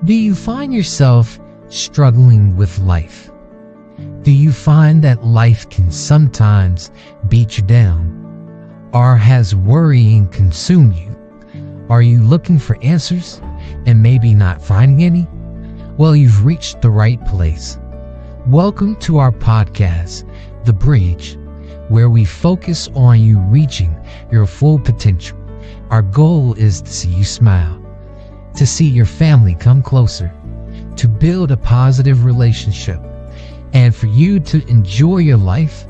Do you find yourself struggling with life? Do you find that life can sometimes beat you down? Or has worrying consumed you? Are you looking for answers and maybe not finding any? Well, you've reached the right place. Welcome to our podcast, The Bridge, where we focus on you reaching your full potential. Our goal is to see you smile, to see your family come closer, to build a positive relationship, and for you to enjoy your life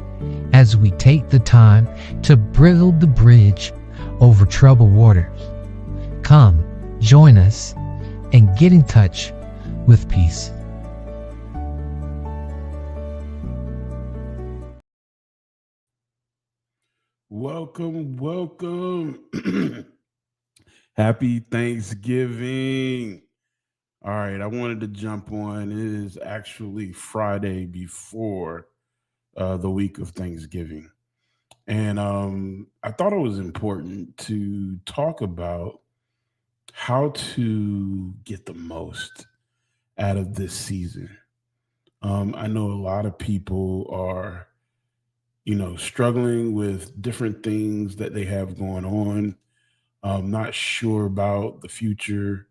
as we take the time to build the bridge over troubled waters. Come, join us, and get in touch with peace. Welcome. Happy Thanksgiving. All right, I wanted to jump on. It is actually Friday before the week of Thanksgiving. And I thought it was important to talk about how to get the most out of this season. I know a lot of people are, struggling with different things that they have going on, not sure about the future,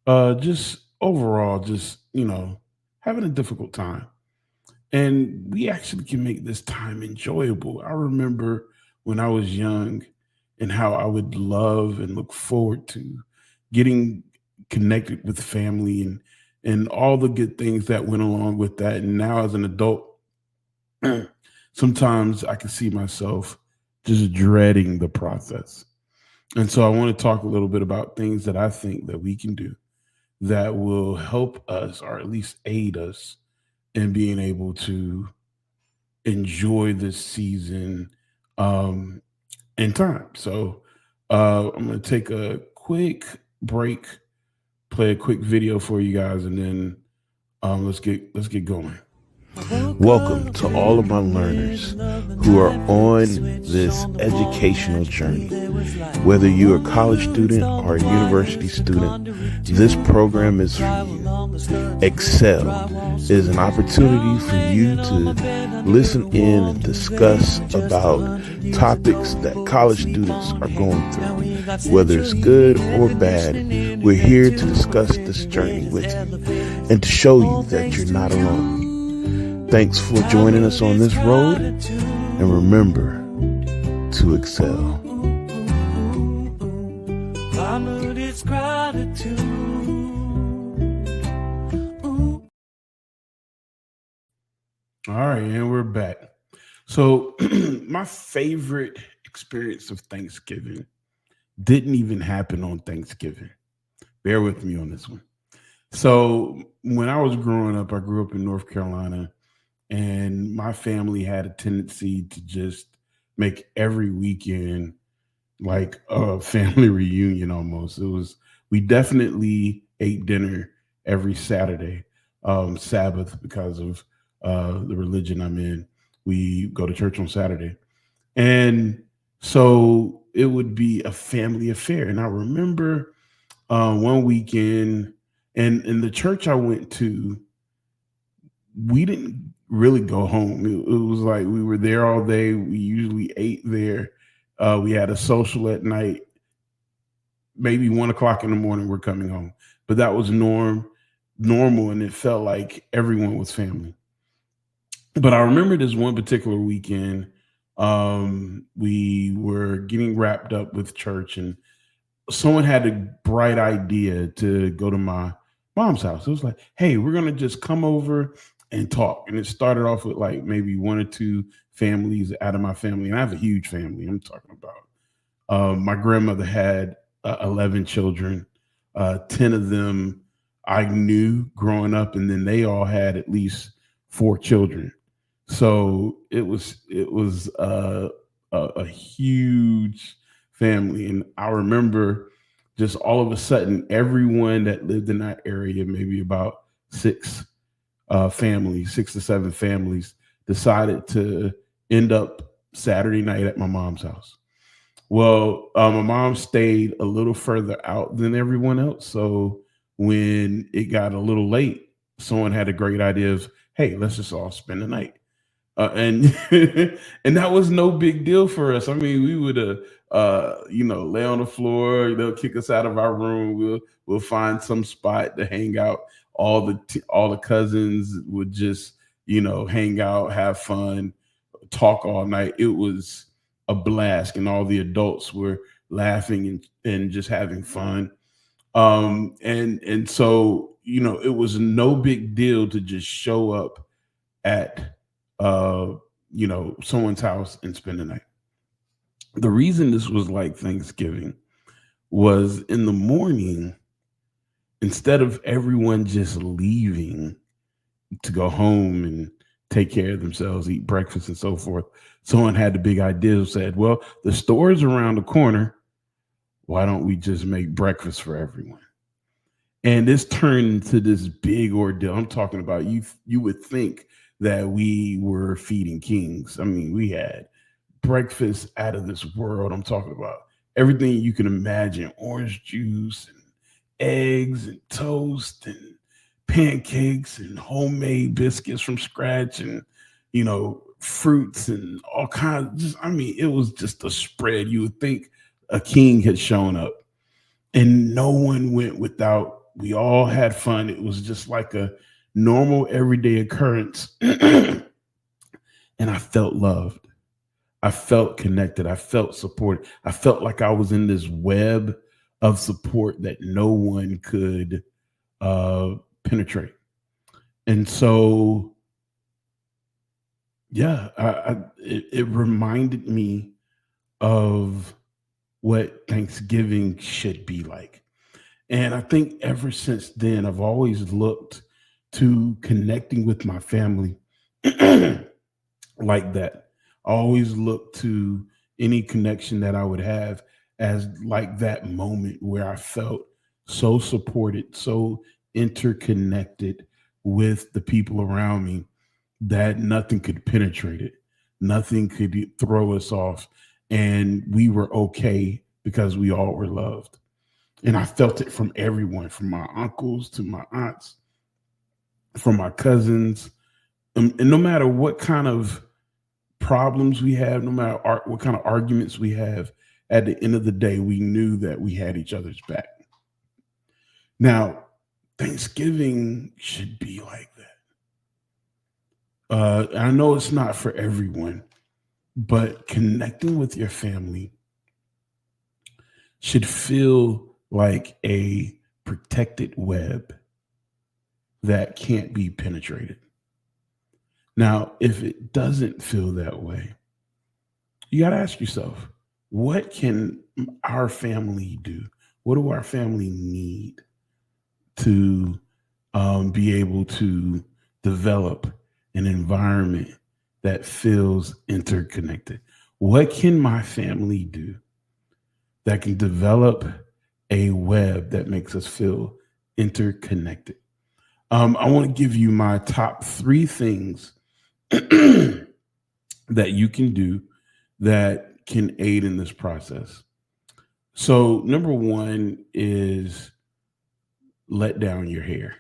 just overall, just, having a difficult time. And we actually can make this time enjoyable. I remember when I was young and how I would love and look forward to getting connected with family and all the good things that went along with that. And now as an adult, sometimes I can see myself just dreading the process. And so I want to talk a little bit about things that I think that we can do that will help us or at least aid us in being able to enjoy this season um, in time. So I'm going to take a quick break, play a quick video for you guys, and then let's get going. Welcome to all of my learners who are on this educational journey. Whether you're a college student or a university student, this program is for you. Excel is an opportunity for you to listen in and discuss about topics that college students are going through. Whether it's good or bad, we're here to discuss this journey with you and to show you that you're not alone. Thanks for joining us on this road, and remember to excel. All right, and we're back. So, my favorite experience of Thanksgiving didn't even happen on Thanksgiving. Bear with me on this one. So, when I was growing up, I grew up in North Carolina, and my family had a tendency to just make every weekend like a family reunion almost. We definitely ate dinner every Saturday, Sabbath, because of the religion I'm in. We go to church on Saturday. And so it would be a family affair. And I remember one weekend, and in the church I went to, we didn't really go home. It was like we were there all day. We usually ate there. We had a social at night. Maybe 1 o'clock in the morning, we're coming home. But that was normal, and it felt like everyone was family. But I remember this one particular weekend. We were getting wrapped up with church, and someone had a bright idea to go to my mom's house. It was like, hey, we're gonna just come over and talk. And it started off with like maybe one or two families out of my family, and I have a huge family. I'm talking about. My grandmother had 11 children. 10 of them I knew growing up, and then they all had at least 4 children. So it was a huge family, and I remember just all of a sudden everyone that lived in that area, maybe about families, 6 to 7 families, decided to end up Saturday night at my mom's house. Well, my mom stayed a little further out than everyone else, so when it got a little late, someone had a great idea of, hey, let's just all spend the night. And and that was no big deal for us. I mean, we would lay on the floor. They'll kick us out of our room. We'll find some spot to hang out. All the cousins would just hang out, have fun, talk all night. It was a blast, and all the adults were laughing and just having fun. And so it was no big deal to just show up at someone's house and spend the night. The reason this was like Thanksgiving was in the morning, instead of everyone just leaving to go home and take care of themselves, eat breakfast and so forth, someone had the big idea, said, well, the store's around the corner. Why don't we just make breakfast for everyone? And this turned into this big ordeal. I'm talking about, you would think that we were feeding kings. I mean, we had breakfast out of this world. I'm talking about everything you can imagine: orange juice and eggs and toast and pancakes and homemade biscuits from scratch, and fruits and all kinds. I mean, it was just a spread. You would think a king had shown up, and no one went without. We all had fun. It was just like a normal everyday occurrence. And I felt loved. I felt connected. I felt supported. I felt like I was in this web of support that no one could penetrate. And so, yeah, it reminded me of what Thanksgiving should be like. And I think ever since then, I've always looked to connecting with my family like that. I always look to any connection that I would have as like that moment where I felt so supported, so interconnected with the people around me that nothing could penetrate it. Nothing could throw us off. And we were okay because we all were loved. And I felt it from everyone, from my uncles to my aunts, from my cousins. And no matter what kind of problems we have, no matter what kind of arguments we have, at the end of the day, we knew that we had each other's back. Now, Thanksgiving should be like that. I know it's not for everyone, but connecting with your family should feel like a protected web that can't be penetrated. Now, if it doesn't feel that way, you got to ask yourself, what can our family do? What do our family need to be able to develop an environment that feels interconnected? What can my family do that can develop a web that makes us feel interconnected? I want to give you my top 3 things that you can do that can aid in this process. So, number 1 is let down your hair.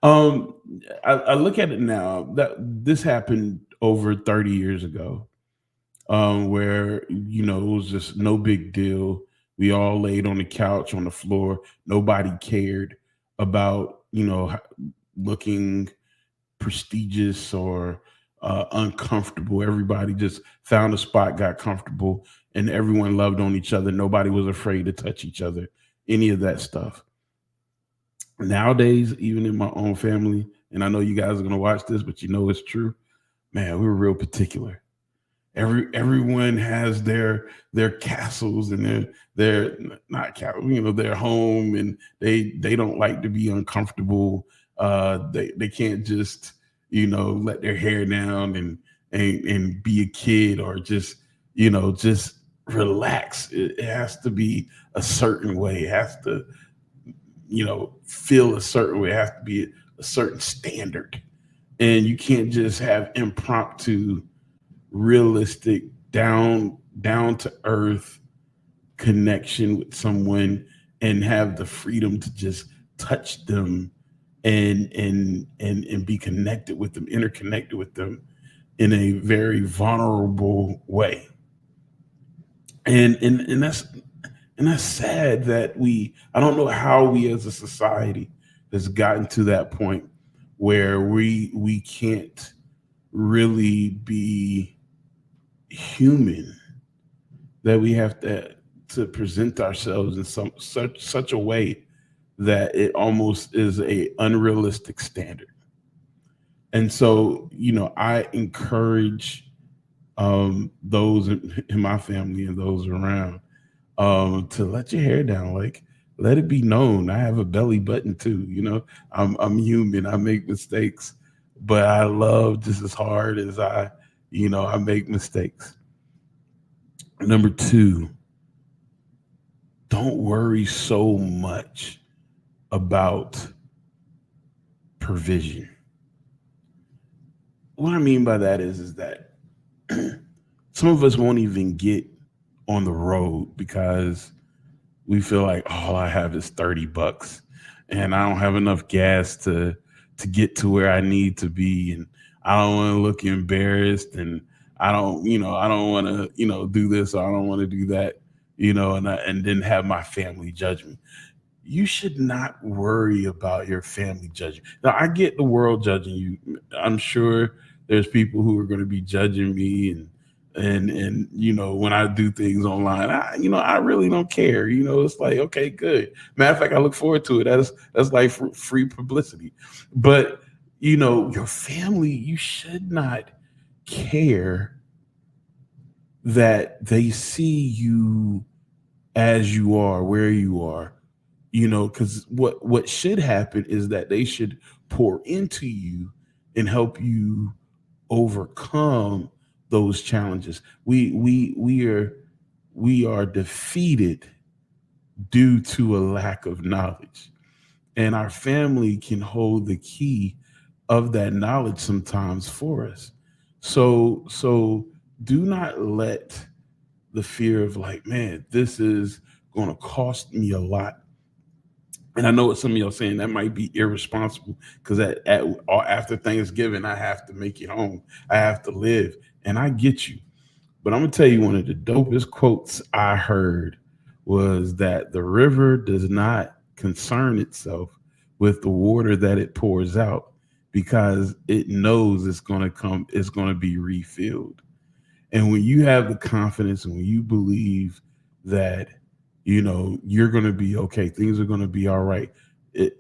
I look at it now that this happened over 30 years ago, where it was just no big deal. We all laid on the couch, on the floor. Nobody cared about looking prestigious or uncomfortable. Everybody just found a spot, got comfortable, and everyone loved on each other. Nobody was afraid to touch each other, any of that stuff. Nowadays, even in my own family, and I know you guys are going to watch this, but it's true, man, we were real particular. Everyone has their castles and their not castle, their home, and they don't like to be uncomfortable. They can't just let their hair down and be a kid, or just just relax. It has to be a certain way. It has to feel a certain way. It has to be a certain standard, and you can't just have impromptu, realistic, down to earth connection with someone and have the freedom to just touch them and be connected with them, interconnected with them in a very vulnerable way. And that's sad that I don't know how we as a society has gotten to that point where we can't really be human, that we have to present ourselves in such a way that it almost is a unrealistic standard. And so, I encourage those in my family and those around to let your hair down. Like, let it be known. I have a belly button too. I'm human. I make mistakes, but I love just as hard as I make mistakes. Number two, don't worry so much about provision. What I mean by that is that some of us won't even get on the road because we feel like all I have is $30 and I don't have enough gas to get to where I need to be, and I don't want to look embarrassed, and I don't want to do this, or I don't want to do that, and then have my family judge me. You should not worry about your family judging. Now, I get the world judging you. I'm sure there's people who are going to be judging me, and when I do things online, I really don't care. It's like, okay, good. Matter of fact, I look forward to it. That's like free publicity. But your family, you should not care that they see you as you are, where you are, because what should happen is that they should pour into you and help you overcome those challenges. We are defeated due to a lack of knowledge, and our family can hold the key of that knowledge sometimes for us. So do not let the fear of, like, man, this is going to cost me a lot. And I know what some of y'all saying, that might be irresponsible because after Thanksgiving, I have to make it home. I have to live. And I get you. But I'm going to tell you, one of the dopest quotes I heard was that the river does not concern itself with the water that it pours out because it knows it's going to be refilled. And when you have the confidence and when you believe that, you're going to be okay, things are going to be all right,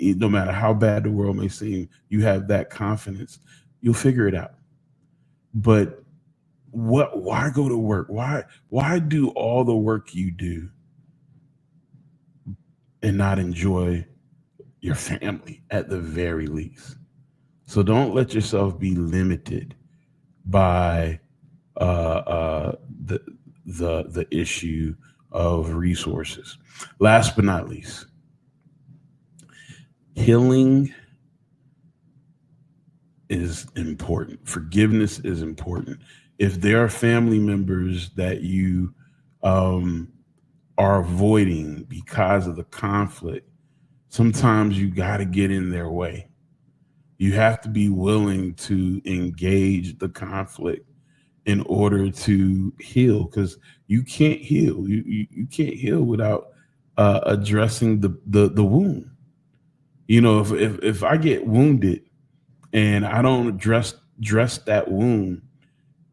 no matter how bad the world may seem, you have that confidence, you'll figure it out. But why go to work? Why do all the work you do and not enjoy your family at the very least? So don't let yourself be limited by the the issue of resources. Last but not least, healing is important. Forgiveness is important. If there are family members that you um, are avoiding because of the conflict, sometimes you got to get in their way. You have to be willing to engage the conflict in order to heal, because you can't heal. You can't heal without addressing the wound. If I get wounded and I don't address that wound,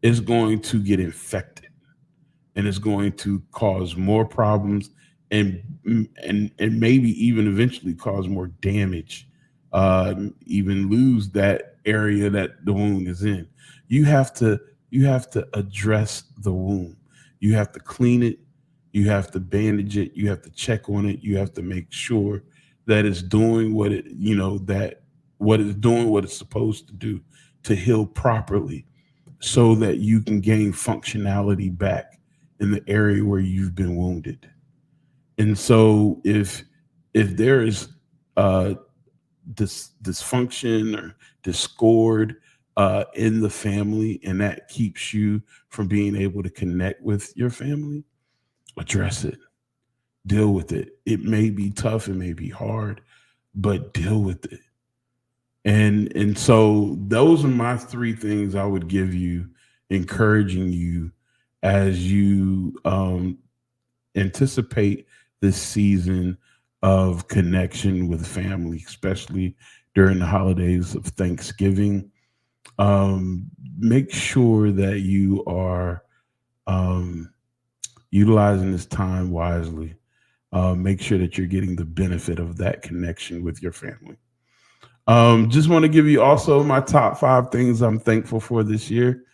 it's going to get infected and it's going to cause more problems, and and maybe even eventually cause more damage, even lose that area that the wound is in. You have to you have to address the wound. You have to clean it, you have to bandage it, you have to check on it, you have to make sure that it's doing what it's doing, what it's supposed to do to heal properly, so that you can gain functionality back in the area where you've been wounded. And so if there is this dysfunction or discord in the family, and that keeps you from being able to connect with your family, address it. deal with it. It may be tough, it may be hard, but deal with it. And so those are my three things I would give you, encouraging you as you anticipate this season of connection with family, especially during the holidays of Thanksgiving. Make sure that you are utilizing this time wisely. Make sure that you're getting the benefit of that connection with your family. Just want to give you also my top 5 things I'm thankful for this year.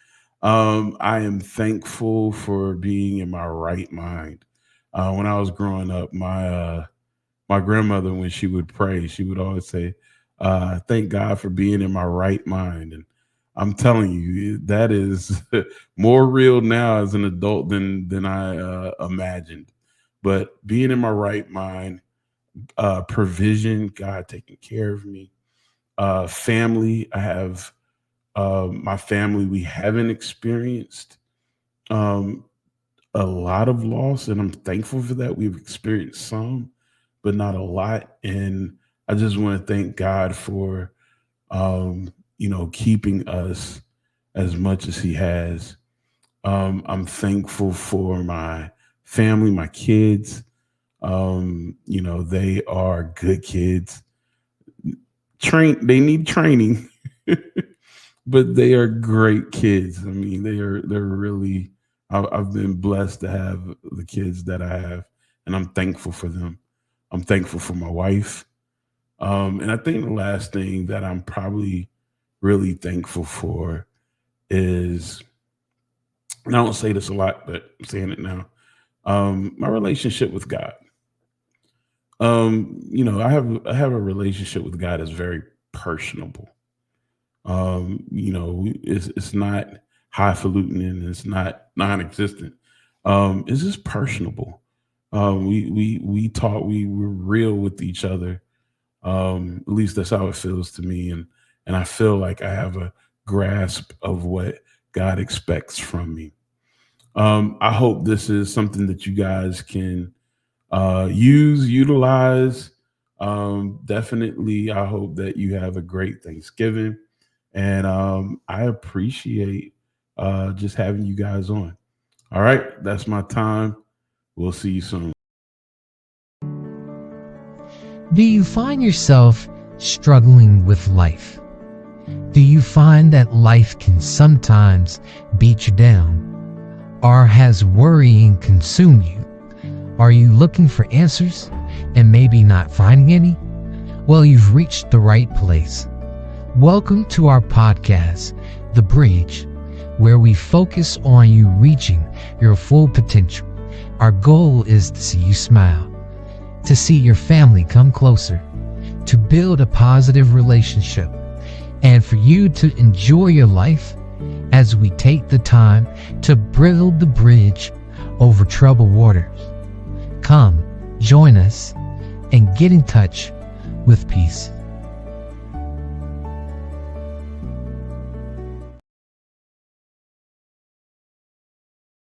I am thankful for being in my right mind. When I was growing up, my grandmother, when she would pray, she would always say, "Thank God for being in my right mind." And I'm telling you, that is more real now as an adult than I imagined. But being in my right mind, provision, God taking care of me, family. I have my family. We haven't experienced um, a lot of loss, and I'm thankful for that. We've experienced some, but not a lot. And I just want to thank God for keeping us as much as He has. I'm thankful for my family, my kids. They are good kids. They need training, but they are great kids. I mean, they're really. I've been blessed to have the kids that I have, and I'm thankful for them. I'm thankful for my wife. And I think the last thing that I'm probably really thankful for is, and I don't say this a lot, but I'm saying it now, my relationship with God. I have a relationship with God that's very personable. It's not highfalutin and it's not non-existent. It's just personable. We talk, we're real with each other. At least that's how it feels to me, and I feel like I have a grasp of what God expects from me. I hope this is something that you guys can utilize. Definitely, I hope that you have a great Thanksgiving, and I appreciate just having you guys on. All right, that's my time. We'll see you soon. Do you find yourself struggling with life? Do you find that life can sometimes beat you down? Or has worrying consumed you? Are you looking for answers and maybe not finding any? Well, you've reached the right place. Welcome to our podcast, The Bridge, where we focus on you reaching your full potential. Our goal is to see you smile, to see your family come closer, to build a positive relationship, and for you to enjoy your life as we take the time to build the bridge over troubled waters. Come, join us, and get in touch with peace.